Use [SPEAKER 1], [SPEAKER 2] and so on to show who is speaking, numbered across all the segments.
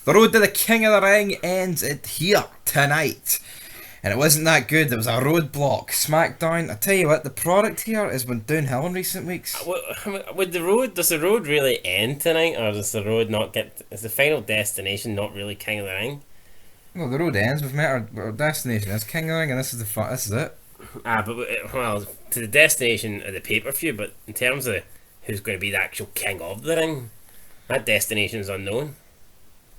[SPEAKER 1] The road to the King of the Ring ends it here tonight. And it wasn't that good, there was a roadblock. SmackDown, I tell you what, the product here has been downhill in recent weeks.
[SPEAKER 2] With the road, does the road really end tonight, or does the road not get? Is the final destination not really King of the Ring?
[SPEAKER 1] Well, the road ends, we've met our destination, it's King of the Ring, and this is it.
[SPEAKER 2] Well, to the destination of the pay-per-view, but in terms of who's going to be the actual king of the ring, that destination is unknown.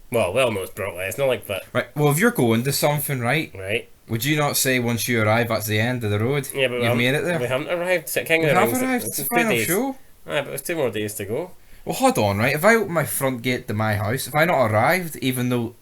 [SPEAKER 2] Well known as Brock Lesnar, but
[SPEAKER 1] right. Well, if you're going to something, right, would you not say once you arrive that's the end of the road?
[SPEAKER 2] Yeah, but
[SPEAKER 1] you've made it there.
[SPEAKER 2] We haven't arrived. King of
[SPEAKER 1] the
[SPEAKER 2] Ring.
[SPEAKER 1] We have arrived. It's the final show.
[SPEAKER 2] But there's 2 more days to go.
[SPEAKER 1] Well, hold on, right? If I open my front gate to my house, if I not arrived, even though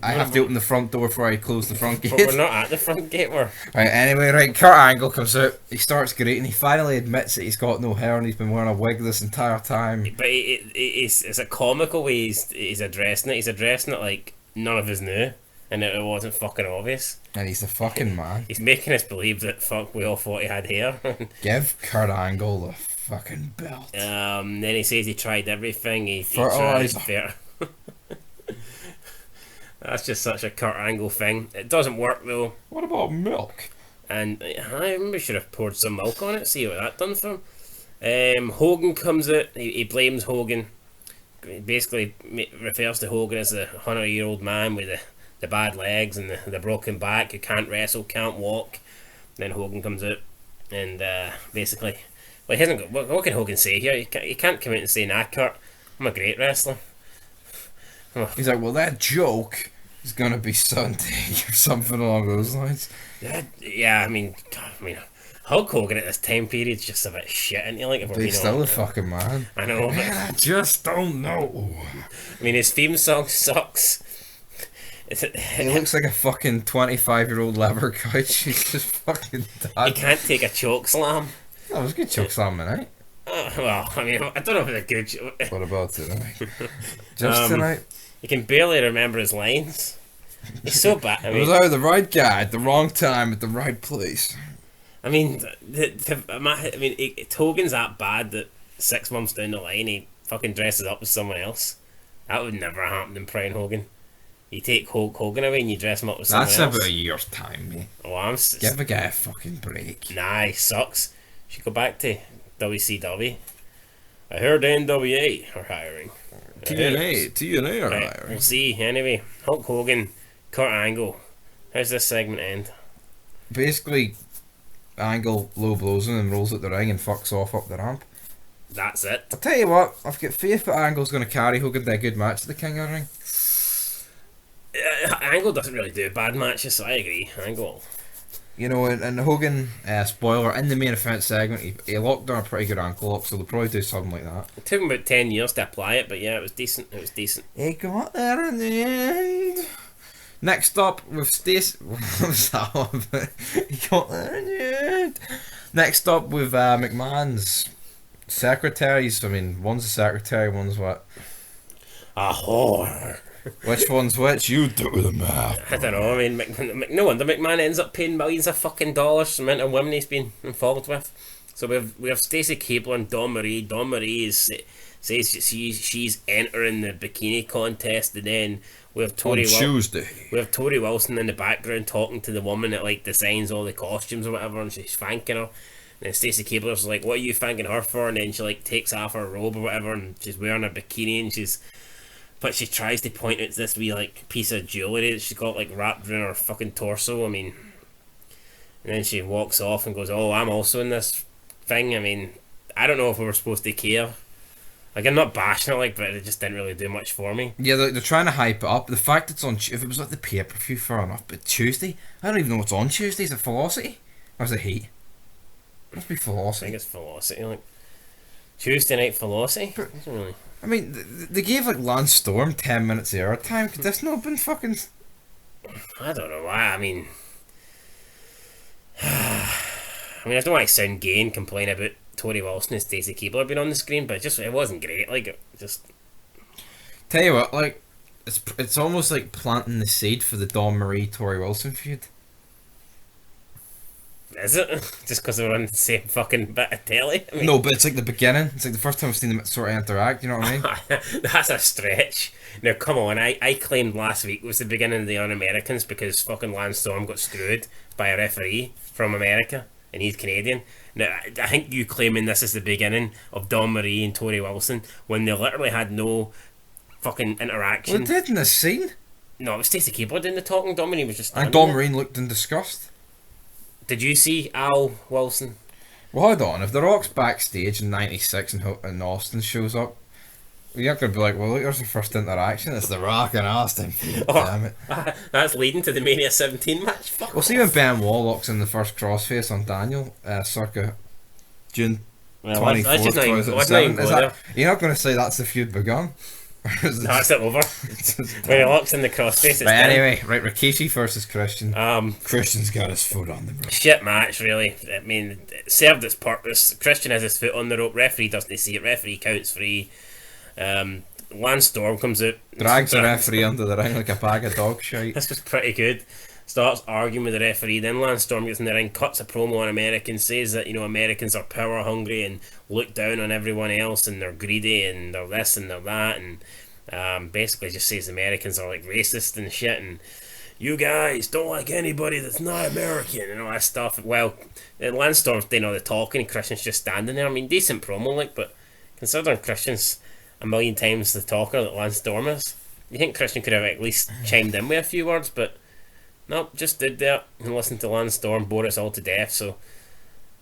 [SPEAKER 1] I have to open the front door before I close the front gate.
[SPEAKER 2] But we're not at the front gate,
[SPEAKER 1] right, anyway, right, Kurt Angle comes out, he starts greeting, he finally admits that he's got no hair and he's been wearing a wig this entire time.
[SPEAKER 2] But it's a comical way he's addressing it. He's addressing it like none of us knew, and it wasn't fucking obvious.
[SPEAKER 1] And he's the fucking man.
[SPEAKER 2] He's making us believe that we all thought he had hair.
[SPEAKER 1] Give Kurt Angle the fucking belt.
[SPEAKER 2] Then he says he tried everything. He
[SPEAKER 1] tried
[SPEAKER 2] fair. That's just such a Kurt Angle thing. It doesn't work though.
[SPEAKER 1] What about milk?
[SPEAKER 2] And I maybe should have poured some milk on it. See what that done for him. Hogan comes out. He blames Hogan. He basically refers to Hogan as the 100-year-old man with the bad legs and the broken back, who can't wrestle, can't walk. Then Hogan comes out and basically, well, he hasn't got, what can Hogan say here? He can't come out and say, "Nah, Kurt, I'm a great wrestler."
[SPEAKER 1] He's like, well, that joke is gonna be Sunday or something along those lines.
[SPEAKER 2] Yeah, I mean, Hulk Hogan at this time period is just a bit shit, isn't he? Like, if
[SPEAKER 1] he's still the fucking man.
[SPEAKER 2] I know,
[SPEAKER 1] man, I just don't know.
[SPEAKER 2] I mean, his theme song sucks.
[SPEAKER 1] He looks like a fucking 25-year-old leather couch. He's just fucking dead.
[SPEAKER 2] He can't take a choke slam.
[SPEAKER 1] Oh, it was a good choke slam tonight.
[SPEAKER 2] Well, I mean, I don't know if it's a good.
[SPEAKER 1] What about tonight? Just tonight.
[SPEAKER 2] He can barely remember his lines. He's so bad. I mean,
[SPEAKER 1] it was either the right guy at the wrong time at the right place.
[SPEAKER 2] I mean, Hogan's that bad that 6 months down the line he fucking dresses up as someone else. That would never happen in Prime Hogan. You take Hulk Hogan away and you dress him up as someone else.
[SPEAKER 1] That's about a year's time, mate.
[SPEAKER 2] Oh,
[SPEAKER 1] give the guy a fucking break.
[SPEAKER 2] Nah, he sucks. Should go back to WCW. I heard NWA are hiring.
[SPEAKER 1] TNA are hiring.
[SPEAKER 2] We'll see. Anyway, Hulk Hogan, Kurt Angle. How's this segment end?
[SPEAKER 1] Basically, Angle low blows him and rolls at the ring and fucks off up the ramp.
[SPEAKER 2] That's it.
[SPEAKER 1] I'll tell you what, I've got faith that Angle's going to carry Hogan to a good match at the King of the Ring.
[SPEAKER 2] Angle doesn't really do bad matches, so I agree. Angle.
[SPEAKER 1] You know, and Hogan, spoiler, in the main event segment, he locked down a pretty good ankle lock, so they'll probably do something like that.
[SPEAKER 2] It took him about 10 years to apply it, but yeah, it was decent.
[SPEAKER 1] He got there in the end. Next up, with Stacey... What was that one? He got there in the end. Next up, with McMahon's secretaries. I mean, one's a secretary, one's what?
[SPEAKER 2] A whore.
[SPEAKER 1] Which one's which? You do the math.
[SPEAKER 2] I don't know. I mean, no wonder McMahon ends up paying millions of fucking dollars for the amount of women he's been involved with. So we have Stacey Cable and Dawn Marie. Dawn Marie says she's entering the bikini contest, and then we have
[SPEAKER 1] Tuesday.
[SPEAKER 2] We have Tori Wilson in the background talking to the woman that like designs all the costumes or whatever, and she's thanking her. And then Stacey Cabler's like, "What are you thanking her for?" And then she like takes off her robe or whatever, and she's wearing a bikini, and but she tries to point out this wee like piece of jewellery that she's got like wrapped around her fucking torso. I mean, and then she walks off and goes, "Oh, I'm also in this thing." I mean, I don't know if we were supposed to care. Like, I'm not bashing it, like, but it just didn't really do much for me.
[SPEAKER 1] Yeah, they're trying to hype it up. The fact it's on, if it was like the pay-per-view, fair enough, but Tuesday, I don't even know what's on Tuesday. Is it Velocity or is it Heat? It must be Velocity.
[SPEAKER 2] I think it's Velocity, like Tuesday night Velocity. Really.
[SPEAKER 1] I mean, they gave like Lance Storm 10 minutes of air time. Could this not have been fucking...
[SPEAKER 2] I don't know why. I mean, I don't want to sound gay and complain about Tori Wilson and Stacey Keibler being on the screen, but it wasn't great. Like, it just...
[SPEAKER 1] Tell you what, like, it's almost like planting the seed for the Dawn Marie Tori Wilson feud.
[SPEAKER 2] Is it? Just because they're on the same fucking bit of telly? I mean,
[SPEAKER 1] No, but it's like the beginning. It's like the first time I've seen them sort of interact. You know what I mean?
[SPEAKER 2] that's a stretch. Now, come on, I claimed last week was the beginning of the Un-Americans because fucking Lance Storm got screwed by a referee from America and he's Canadian. Now, I think you claiming this is the beginning of Don Marie and Tori Wilson when they literally had no fucking interaction.
[SPEAKER 1] Well, it did in this scene.
[SPEAKER 2] No, it was Stacey Keebler doing the talking. Don Marie was just
[SPEAKER 1] And
[SPEAKER 2] standing
[SPEAKER 1] Don
[SPEAKER 2] there.
[SPEAKER 1] Marine looked in disgust.
[SPEAKER 2] Did you see Al Wilson?
[SPEAKER 1] Well, hold on. If The Rock's backstage in '96 and Austin shows up, you're not going to be like, well, look, there's the first interaction. It's The Rock and Austin. Damn it.
[SPEAKER 2] That's leading to the Mania 17 match. Fuck
[SPEAKER 1] Well, see when Ben Warlock's in the first crossface on Daniel, circa June
[SPEAKER 2] Well,
[SPEAKER 1] 24th,
[SPEAKER 2] let's just not even
[SPEAKER 1] 2007.
[SPEAKER 2] go
[SPEAKER 1] Is
[SPEAKER 2] there.
[SPEAKER 1] that, you're not going to say that's the feud begun?
[SPEAKER 2] That's it over. When he locks in the crossface, it's
[SPEAKER 1] But
[SPEAKER 2] done.
[SPEAKER 1] anyway, right, Rikishi versus Christian.
[SPEAKER 2] Um,
[SPEAKER 1] Christian's got his foot on the rope.
[SPEAKER 2] shit match, really. I mean, it served its purpose. Christian has his foot on the rope. Referee doesn't see it. Referee counts free. Lance Storm comes out.
[SPEAKER 1] Drags the referee under the ring like a bag of dog shite.
[SPEAKER 2] This was pretty good. Starts arguing with the referee. Then Lance Storm gets in the ring, cuts a promo on Americans, says that, you know, Americans are power hungry and look down on everyone else and they're greedy and they're this and they're that, and basically just says Americans are like racist and shit, and you guys don't like anybody that's not American and all that stuff. Well, Lance Storm's doing all the talking and Christian's just standing there. I mean, decent promo, like, but considering Christian's a million times the talker that Lance Storm is, you think Christian could have at least chimed in with a few words, but nope, just did that and listened to Lance Storm bore us all to death. So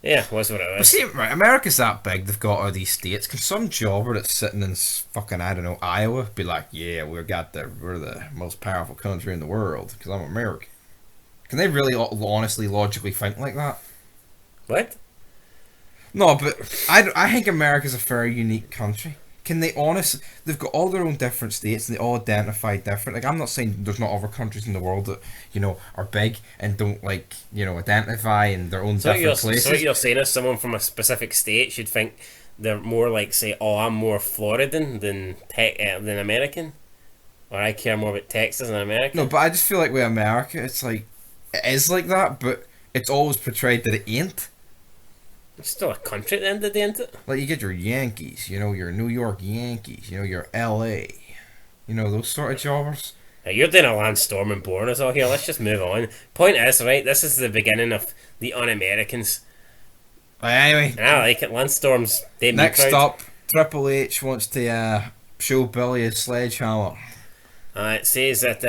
[SPEAKER 2] yeah, was what it
[SPEAKER 1] But
[SPEAKER 2] was.
[SPEAKER 1] see, right, America's that big, they've got all these states. Can some jobber that's sitting in fucking, I don't know, Iowa be like, yeah, we're the most powerful country in the world because I'm American? Can they really honestly, logically think like that?
[SPEAKER 2] What?
[SPEAKER 1] No, but I think America's a very unique country. Can they honestly... They've got all their own different states and they all identify different. Like, I'm not saying there's not other countries in the world that, you know, are big and don't, like, you know, identify in their own different places.
[SPEAKER 2] So what you're saying is someone from a specific state should think they're more like, say, oh, I'm more Floridan than American? Or I care more about Texas than America?
[SPEAKER 1] No, but I just feel like with America, it's like... It is like that, but it's always portrayed that it ain't.
[SPEAKER 2] It's still a country at the end of the day, isn't it?
[SPEAKER 1] Like, you get your Yankees, you know, your New York Yankees, you know, your LA, you know, those sort of jobbers.
[SPEAKER 2] Now, you're doing a Lance Storm and boring us all here. Let's just move on. Point is, right, this is the beginning of the Un-Americans.
[SPEAKER 1] Anyway,
[SPEAKER 2] And I like it. Lance Storm's debut
[SPEAKER 1] next
[SPEAKER 2] crowd.
[SPEAKER 1] up, Triple H wants to show Billy his sledgehammer.
[SPEAKER 2] It says that,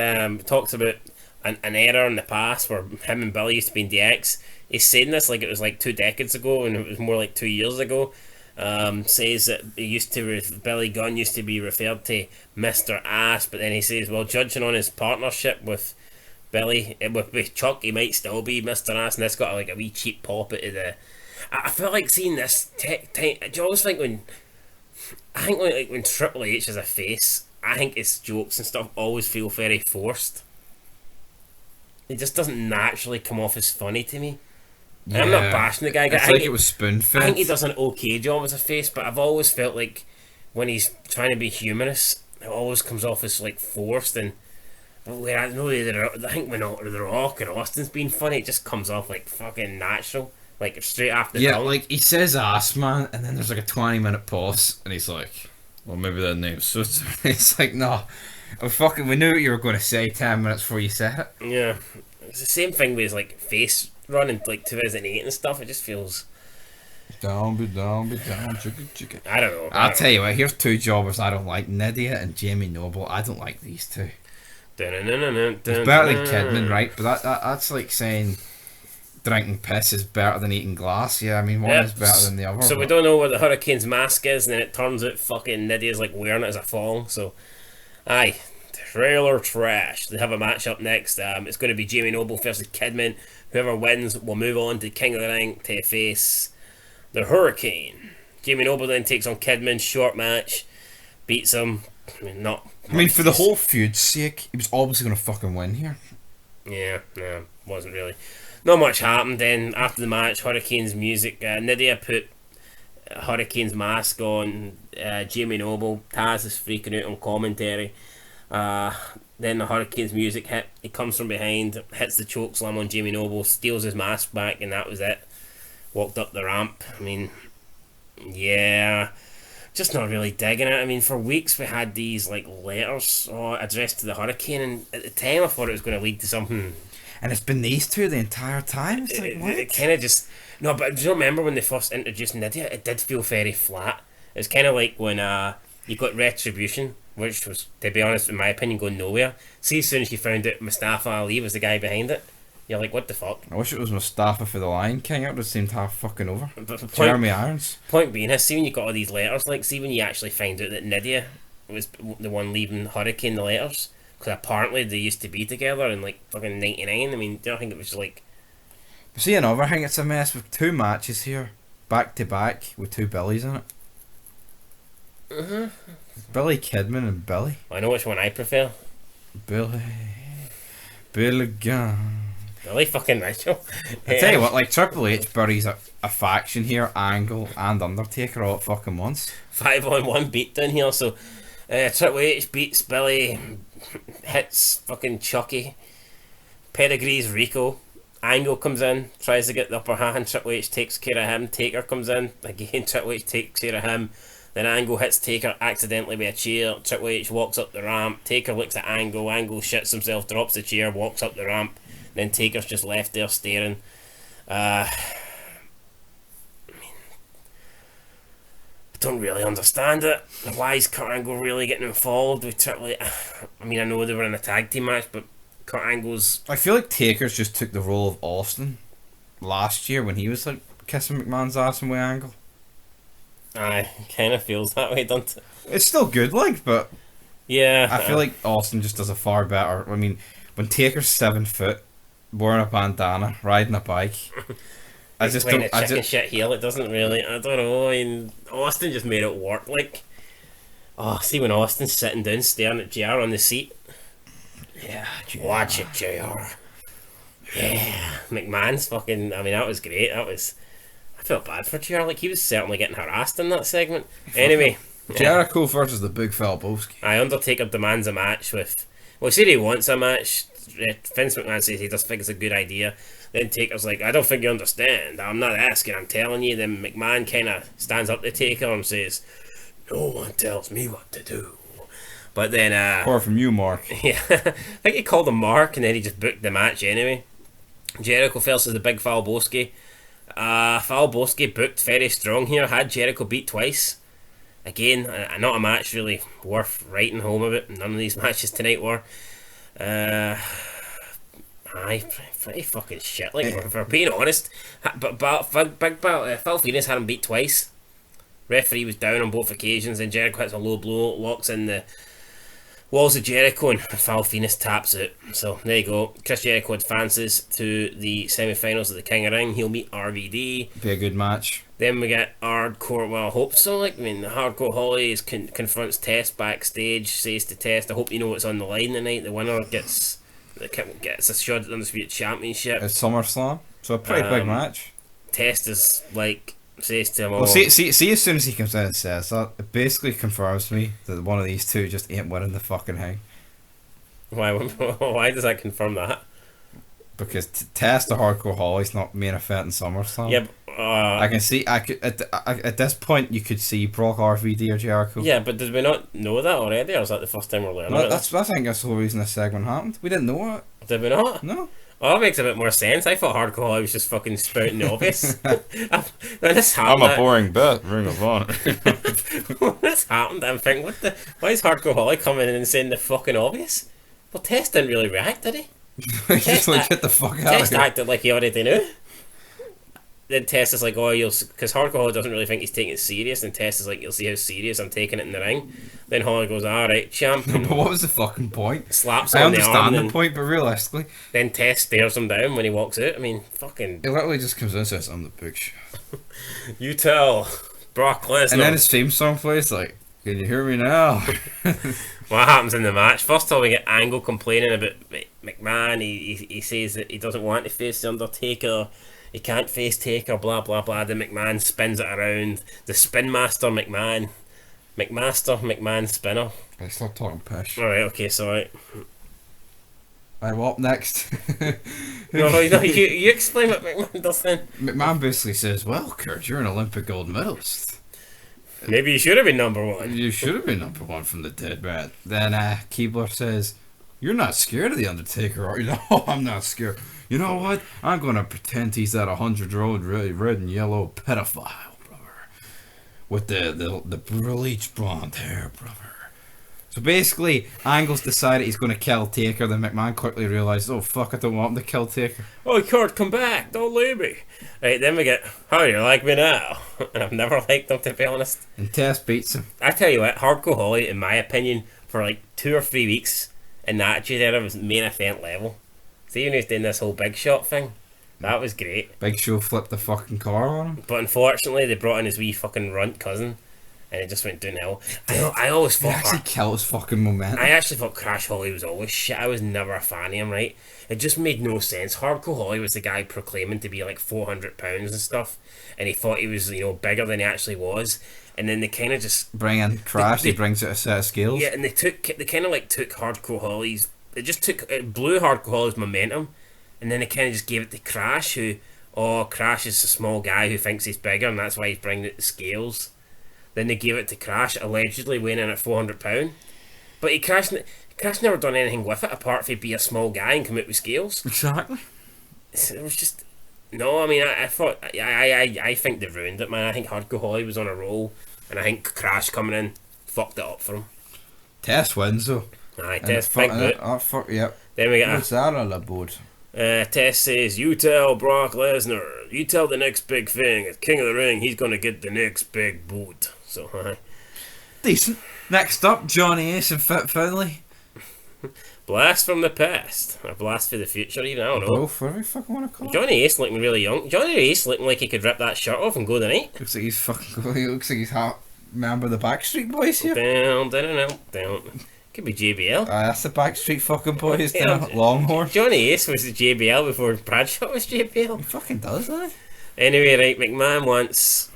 [SPEAKER 2] talks about an error in the past where him and Billy used to be in DX. He's saying this like it was like 2 decades ago and it was more like 2 years ago. Says that he used to Billy Gunn used to be referred to Mr. Ass, but then he says, well, judging on his partnership with Billy, with Chuck, he might still be Mr. Ass, and this got like a wee cheap pop out of the... I feel like seeing this... Do you always think when... I think like when Triple H is a face, I think his jokes and stuff always feel very forced. It just doesn't naturally come off as funny to me. And I'm not bashing the guy.
[SPEAKER 1] It's like it was spoon-fed.
[SPEAKER 2] I think he does an okay job as a face, but I've always felt like when he's trying to be humorous, it always comes off as like forced. And where I know I think when The Rock and Austin's being funny, it just comes off like fucking natural, like straight after the
[SPEAKER 1] Yeah,
[SPEAKER 2] tongue.
[SPEAKER 1] like he says ass man, and then there's like a 20-minute pause, and he's like, well, maybe that name suits him. It's like, no, we knew what you were going to say 10 minutes before you said it.
[SPEAKER 2] Yeah, it's the same thing with his like face run in like 2008 and stuff. It just feels...
[SPEAKER 1] Down, chicka.
[SPEAKER 2] I don't know.
[SPEAKER 1] I'll tell you what, here's 2 jobbers I don't like, Nydia and Jamie Noble. I don't like these 2. It's better than Kidman, right? But that's like saying drinking piss is better than eating glass. Yeah, I mean, one is better than the other.
[SPEAKER 2] So we don't know what the Hurricane's mask is, and then it turns out fucking Nydia's like wearing it as a thong. So, aye, trailer trash. They have a match up next. It's going to be Jamie Noble versus Kidman. Whoever wins will move on to King of the Ring to face the Hurricane. Jamie Noble then takes on Kidman. Short match, beats him. I mean,
[SPEAKER 1] for the whole feud's sake, he was obviously going to fucking win here.
[SPEAKER 2] Yeah, no, wasn't really. Not much happened then. After the match, Hurricane's music. Nydia put Hurricane's mask on. Jamie Noble. Taz is freaking out on commentary. Then the Hurricane's music hit. He comes from behind, hits the choke slam on Jamie Noble, steals his mask back, and that was it. Walked up the ramp. I mean, yeah, just not really digging it. I mean, for weeks we had these like letters addressed to the Hurricane, and at the time I thought it was going to lead to something.
[SPEAKER 1] And it's been these two the entire time. It's like, what?
[SPEAKER 2] It kind of just no. But do you remember when they first introduced Nydia? It did feel very flat. It's kind of like when you got Retribution, which was, to be honest, in my opinion, going nowhere. See, as soon as you found out Mustafa Ali was the guy behind it, you're like, what the fuck?
[SPEAKER 1] I wish it was Mustafa for the Lion King. It would have seemed half fucking over.
[SPEAKER 2] But
[SPEAKER 1] Jeremy Irons.
[SPEAKER 2] Point being is, see when you got all these letters, like, see when you actually find out that Nydia was the one leaving Hurricane the letters, because apparently they used to be together in like fucking '99. I mean, do you think it was just like?
[SPEAKER 1] See, another thing, it's a mess with two matches here, back to back, with two Billies in it. Billy Kidman and Billy.
[SPEAKER 2] I know which one I prefer.
[SPEAKER 1] Billy Gunn.
[SPEAKER 2] Billy fucking Mitchell.
[SPEAKER 1] I tell you what, like Triple H buries a faction here, Angle and Undertaker all at fucking once.
[SPEAKER 2] 5-on-1 beatdown here. So Triple H beats Billy, hits fucking Chucky, pedigrees Rico. Angle comes in, tries to get the upper hand. Triple H takes care of him. Taker comes in again. Triple H takes care of him. Then Angle hits Taker accidentally with a chair. Triple H walks up the ramp. Taker looks at Angle. Angle shits himself, drops the chair, walks up the ramp. Then Taker's just left there staring. I don't really understand it. Why is Kurt Angle really getting involved with Triple H? I mean, I know they were in a tag team match, but Kurt Angle's...
[SPEAKER 1] I feel like Taker's just took the role of Austin last year when he was like kissing McMahon's ass and with Angle.
[SPEAKER 2] Aye, kind of feels that way, doesn't it?
[SPEAKER 1] It's still good, like, but
[SPEAKER 2] yeah,
[SPEAKER 1] I feel like Austin just does a far better. I mean, when Taker's 7 foot, wearing a bandana, riding a bike, I just
[SPEAKER 2] playing
[SPEAKER 1] don't.
[SPEAKER 2] a chicken shit heel. It doesn't really. I don't know. I mean, Austin just made it work. Like, see when Austin's sitting down, staring at JR on the seat.
[SPEAKER 1] Yeah, JR.
[SPEAKER 2] Watch it, JR. Yeah, McMahon's fucking. I mean, that was great. That was. I felt bad for JR. Like, he was certainly getting harassed in that segment. Anyway,
[SPEAKER 1] Jericho versus the Big Fella Boski.
[SPEAKER 2] Undertaker demands a match with. Well, he said he wants a match. Vince McMahon says he doesn't think it's a good idea. Then Taker's like, I don't think you understand. I'm not asking, I'm telling you. Then McMahon kind of stands up to Taker and says, no one tells me what to do. But then...
[SPEAKER 1] Or from you, Mark.
[SPEAKER 2] Yeah, I think he called him Mark, and then he just booked the match anyway. Jericho versus the Big Fal Boski. Fal Boski booked very strong here. Had Jericho beat twice. Again, not a match really worth writing home about. None of these matches tonight were. Pretty fucking shit. Like, if we're being honest. But Val Phoenix had him beat twice. Referee was down on both occasions, and Jericho hits a low blow, locks in the walls of Jericho, and Val Phoenix taps out. So there you go. Chris Jericho advances to the semi-finals of the King of Ring. He'll meet RVD.
[SPEAKER 1] Be a good match.
[SPEAKER 2] Then we get Hardcore. Well, I hope so. Like, I mean, Hardcore Holly confronts Test backstage. Says to Test, "I hope you know what's on the line tonight. The winner gets a shot at the Undisputed Championship."
[SPEAKER 1] It's SummerSlam, so a pretty big match.
[SPEAKER 2] Test is like, says to him,
[SPEAKER 1] Well, see, as soon as he comes in and says that, it basically confirms to me that one of these two just ain't winning the fucking thing.
[SPEAKER 2] Why does that confirm that?
[SPEAKER 1] Because Test the Hardcore Holly's not main event in SummerSlam.
[SPEAKER 2] Yeah,
[SPEAKER 1] I can see. At this point, you could see Brock, RVD, or Jericho.
[SPEAKER 2] Yeah, but did we not know that already, or is that the first time we're learning it?
[SPEAKER 1] I think that's the whole reason this segment happened. We didn't know it.
[SPEAKER 2] Did we not?
[SPEAKER 1] No.
[SPEAKER 2] Oh, that makes a bit more sense. I thought Hardcore Holly was just fucking spouting the obvious. When this happened,
[SPEAKER 1] I'm a boring bit. Ring of Honor.
[SPEAKER 2] When this happened, I'm thinking, why is Hardcore Holly coming in and saying the fucking obvious? Well, Test didn't really react, did he?
[SPEAKER 1] Just like, get the fuck out of
[SPEAKER 2] Test
[SPEAKER 1] here.
[SPEAKER 2] acted like he already knew. Then Test is like, because Hardcore Holly doesn't really think he's taking it serious, and Test is like, you'll see how serious I'm taking it in the ring. Then Holly goes, alright, champ.
[SPEAKER 1] But what was the fucking point?
[SPEAKER 2] Slaps
[SPEAKER 1] I
[SPEAKER 2] on the arm.
[SPEAKER 1] understand the point, but realistically,
[SPEAKER 2] then Test stares him down when he walks out. I mean, fucking.
[SPEAKER 1] it literally just comes in and says, "I'm the big shot."
[SPEAKER 2] You tell Brock Lesnar.
[SPEAKER 1] And then his theme song plays like, "Can you hear me now?"
[SPEAKER 2] What happens in the match? First of all, we get Angle complaining about McMahon. He says that he doesn't want to face the Undertaker. He can't face Taker, blah blah blah. Then McMahon spins it around. The Spin Master McMahon. McMaster, McMahon Spinner.
[SPEAKER 1] I stop talking pish.
[SPEAKER 2] Alright, okay, sorry.
[SPEAKER 1] Alright, well, up next.
[SPEAKER 2] No, you explain what McMahon does then.
[SPEAKER 1] McMahon basically says, well, Kurt, you're an Olympic gold medalist.
[SPEAKER 2] Maybe you should have been number one.
[SPEAKER 1] You should have been number one from the dead, right? Then Keebler says, you're not scared of the Undertaker, are you? No, I'm not scared. You know what? I'm going to pretend he's that 100-year-old red and yellow pedophile, brother. With the bleached blonde hair, brother. So basically, Angle's decided he's going to kill Taker. Then McMahon quickly realised, oh fuck, I don't want him to kill Taker.
[SPEAKER 2] Oh, Kurt, come back. Don't leave me. Right, then we get, how do you like me now? And I've never liked him, to be honest.
[SPEAKER 1] And Test beats him.
[SPEAKER 2] I tell you what, Hardcore Holly, in my opinion, for like 2 or 3 weeks, in that Attitude Era was main event level. See, when he was doing this whole Big Shot thing, that was great.
[SPEAKER 1] Big Show flipped the fucking car on him.
[SPEAKER 2] But unfortunately, they brought in his wee fucking runt cousin, and it just went downhill. I always thought...
[SPEAKER 1] It actually killed his fucking momentum.
[SPEAKER 2] I actually thought Crash Holly was always shit. I was never a fan of him, right? It just made no sense. Hardcore Holly was the guy proclaiming to be like 400 pounds and stuff, and he thought he was, bigger than he actually was. And then they kind of just
[SPEAKER 1] bring in Crash. He brings out a set of scales.
[SPEAKER 2] Yeah, and they kind of like took Hardcore Holly's. It blew Hardcore Holly's momentum, and then they kind of just gave it to Crash, Crash is a small guy who thinks he's bigger, and that's why he's bringing out the scales. Then they gave it to Crash, allegedly weighing in at 400 pounds, but Crash never done anything with it apart from be a small guy and come out with scales.
[SPEAKER 1] Exactly.
[SPEAKER 2] It was just no. I mean, I think they ruined it, man. I think Hardcore Holly was on a roll, and I think Crash coming in fucked it up for him.
[SPEAKER 1] Test wins though.
[SPEAKER 2] Aye, Test big boot.
[SPEAKER 1] Oh fuck, yep.
[SPEAKER 2] Then we get
[SPEAKER 1] what's that on the board?
[SPEAKER 2] Test says, you tell Brock Lesnar, you tell the next big thing at King of the Ring, he's gonna get the next big boot. So,
[SPEAKER 1] decent. Next up, Johnny Ace and Fit Finlay.
[SPEAKER 2] Blast from the past, or blast for the future, even, I don't know.
[SPEAKER 1] Both, whatever you fucking want to call it.
[SPEAKER 2] Johnny Ace looking really young. Johnny Ace looking like he could rip that shirt off and go tonight.
[SPEAKER 1] Looks like he's fucking. He looks like he's half member of the Backstreet Boys here.
[SPEAKER 2] Down. Could be JBL.
[SPEAKER 1] That's the Backstreet fucking Boys. Longhorn.
[SPEAKER 2] Johnny Ace was the JBL before Bradshaw was JBL.
[SPEAKER 1] He fucking does that.
[SPEAKER 2] Anyway, right, McMahon wants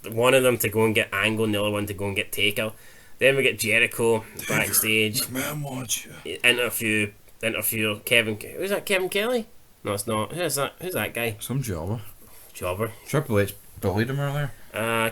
[SPEAKER 2] one of them to go and get Angle and the other one to go and get Taker. Then we get Jericho backstage.
[SPEAKER 1] McMahon wants you.
[SPEAKER 2] Interview Kevin. Who's that? Kevin Kelly? No, it's not. Who's that guy?
[SPEAKER 1] Some jobber. Triple H bullied him earlier.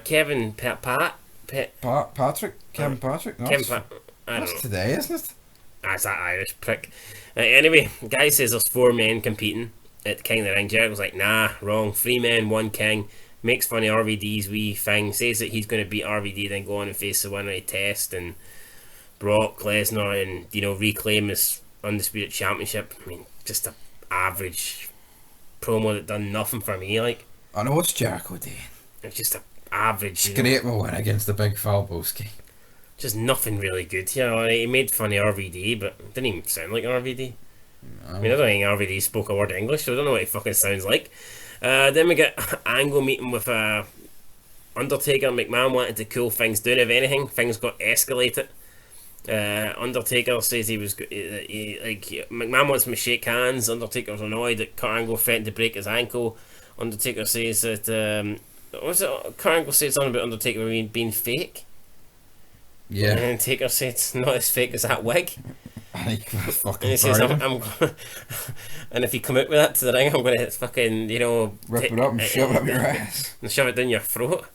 [SPEAKER 2] Kevin Patrick.
[SPEAKER 1] Kevin Patrick. No,
[SPEAKER 2] Kevin I don't know.
[SPEAKER 1] That's today, isn't it?
[SPEAKER 2] That's that Irish prick. Anyway, guy says there's 4 men competing at King of the Ring. Jericho's like, nah, wrong. 3 men, 1 king. Makes fun of RVD's wee thing. Says that he's going to beat RVD, then go on and face the winner of the Test and Brock Lesnar and, reclaim his Undisputed Championship. I mean, just a average promo that done nothing for me, like.
[SPEAKER 1] I know what's Jericho doing.
[SPEAKER 2] It's just a average.
[SPEAKER 1] Great win against the big Falboski.
[SPEAKER 2] Just nothing really good, He made fun of RVD, but it didn't even sound like RVD. No. I mean, I don't think RVD spoke a word of English, so I don't know what he fucking sounds like. Then we get Angle meeting with Undertaker and McMahon wanted to cool things down. If anything, things got escalated. Undertaker says McMahon wants him to shake hands. Undertaker's annoyed that Kurt Angle threatened to break his ankle. Undertaker says that Kurt Angle says something about Undertaker being fake.
[SPEAKER 1] Yeah.
[SPEAKER 2] And Taker said it's not as fake as that wig.
[SPEAKER 1] And
[SPEAKER 2] he says, I'm and if you come out with that to the ring, I'm going to fucking,
[SPEAKER 1] rip it up and shove it up your ass.
[SPEAKER 2] And shove it down your throat.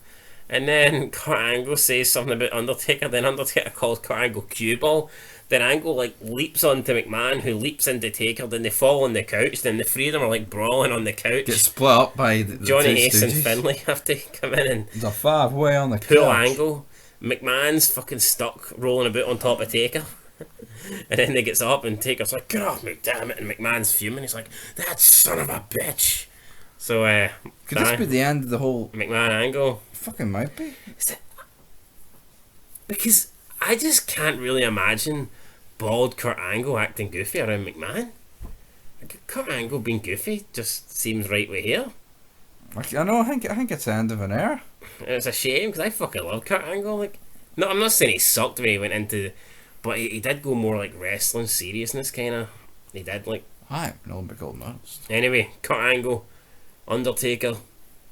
[SPEAKER 2] And then Kurt Angle says something about Undertaker, then Undertaker calls Kurt Angle cue ball. Then Angle leaps onto McMahon, who leaps into Taker, then they fall on the couch, then the 3 of them are brawling on the couch.
[SPEAKER 1] Get split up by the
[SPEAKER 2] Johnny Ace and Finlay have to come in and
[SPEAKER 1] there's a 5-way on the
[SPEAKER 2] pull
[SPEAKER 1] couch.
[SPEAKER 2] Angle. McMahon's fucking stuck rolling about on top of Taker. And then he gets up and Taker's like, get off me, damn it. And McMahon's fuming. He's like, that son of a bitch. So,
[SPEAKER 1] could this be the end of the whole
[SPEAKER 2] McMahon Angle?
[SPEAKER 1] Fucking might be.
[SPEAKER 2] Because I just can't really imagine bald Kurt Angle acting goofy around McMahon. Kurt Angle being goofy just seems right with here.
[SPEAKER 1] I know, I think it's the end of an era.
[SPEAKER 2] And it's a shame because I fucking love Kurt Angle. No, I'm not saying he sucked when he went into, but he did go more wrestling seriousness kind of. He did
[SPEAKER 1] I'm an Olympic gold medalist.
[SPEAKER 2] Anyway, Kurt Angle, Undertaker.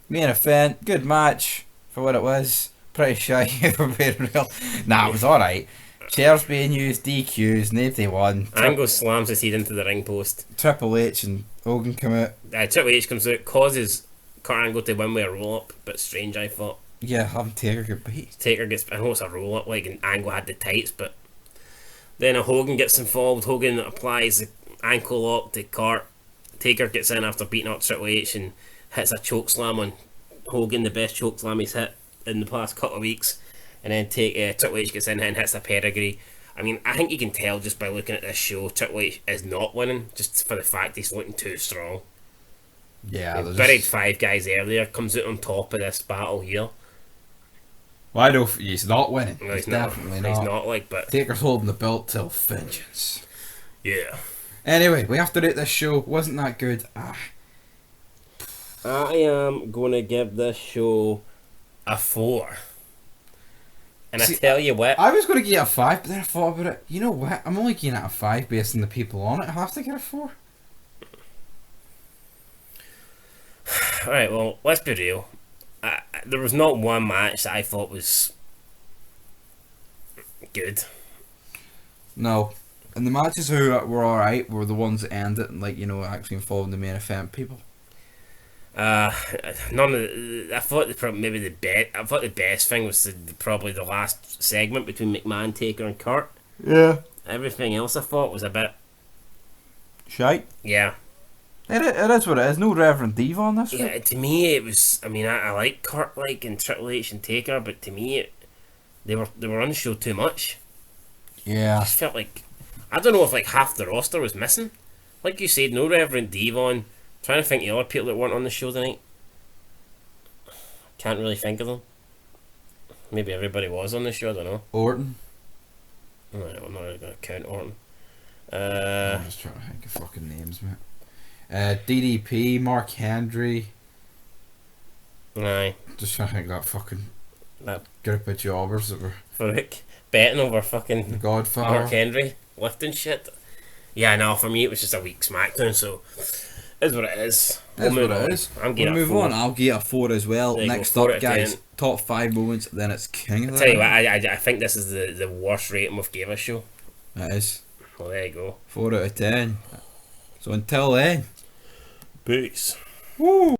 [SPEAKER 1] Main event, good match for what it was. Pretty shy if we're being real. Nah, it was alright. Chairs being used, DQs, nobody won.
[SPEAKER 2] Angle slams his head into the ring post.
[SPEAKER 1] Triple H and Hogan come out.
[SPEAKER 2] Triple H comes out, causes Kurt Angle to win with a roll up, but strange, I thought.
[SPEAKER 1] Yeah, having Taker get beat.
[SPEAKER 2] Taker gets, I know it's a roll up, like, and Angle had the tights, but then a Hogan gets involved. Hogan applies the ankle lock to Kurt. Taker gets in after beating up Triple H and hits a choke slam on Hogan, the best choke slam he's hit in the past couple of weeks. And then Triple H gets in and hits a pedigree. I mean, I think you can tell just by looking at this show, Triple H is not winning, just for the fact he's looking too strong.
[SPEAKER 1] Yeah,
[SPEAKER 2] he buried 5 guys earlier, comes out on top of this battle here.
[SPEAKER 1] Well, I know he's not winning.
[SPEAKER 2] No,
[SPEAKER 1] he's definitely not.
[SPEAKER 2] He's not, like, but
[SPEAKER 1] Taker's holding the belt till vengeance.
[SPEAKER 2] Yeah.
[SPEAKER 1] Anyway, we have to rate this show. Wasn't that good?
[SPEAKER 2] I am going to give this show a 4. And see, I tell you what,
[SPEAKER 1] I was going to give it a 5, but then I thought about it. You know what? I'm only giving it a 5 based on the people on it. I have to get a 4.
[SPEAKER 2] Alright, well, let's be real. There was not one match that I thought was good.
[SPEAKER 1] No. And the matches who were alright were the ones that ended and, like, you know, actually involved the main event people.
[SPEAKER 2] None of the, I thought maybe the best. I thought the best thing was probably the last segment between McMahon, Taker, and Kurt.
[SPEAKER 1] Yeah.
[SPEAKER 2] Everything else I thought was a bit
[SPEAKER 1] shite.
[SPEAKER 2] Yeah.
[SPEAKER 1] It is what it is. No Reverend Diva on this.
[SPEAKER 2] Yeah, to me it was. I mean, I like Kurt, like, and Triple H and Taker, but to me they were on the show too much.
[SPEAKER 1] Yeah.
[SPEAKER 2] I just felt like, I don't know if like half the roster was missing. Like you said, no Reverend Devon. Trying to think of the other people that weren't on the show tonight. Can't really think of them. Maybe everybody was on the show, I don't know.
[SPEAKER 1] Orton.
[SPEAKER 2] No, I'm not really going to count Orton.
[SPEAKER 1] I'm just trying to think of fucking names, mate. DDP, Mark Henry.
[SPEAKER 2] Aye.
[SPEAKER 1] Just trying to think of that fucking group of jobbers that were
[SPEAKER 2] betting over fucking
[SPEAKER 1] the Godfather.
[SPEAKER 2] Mark Henry lifting shit. Yeah, no, for me it was just a weak SmackDown, so is what it is.
[SPEAKER 1] That's what it is.
[SPEAKER 2] I'm getting
[SPEAKER 1] we'll move on. I'll get a 4 as well. Next up, guys,
[SPEAKER 2] 10.
[SPEAKER 1] top 5 moments. Then it's King of the
[SPEAKER 2] Tell you what, I think this is the worst rating we've gave a show.
[SPEAKER 1] It is.
[SPEAKER 2] Well, there you go.
[SPEAKER 1] 4 out of 10. So until then,
[SPEAKER 2] peace.
[SPEAKER 1] Woo.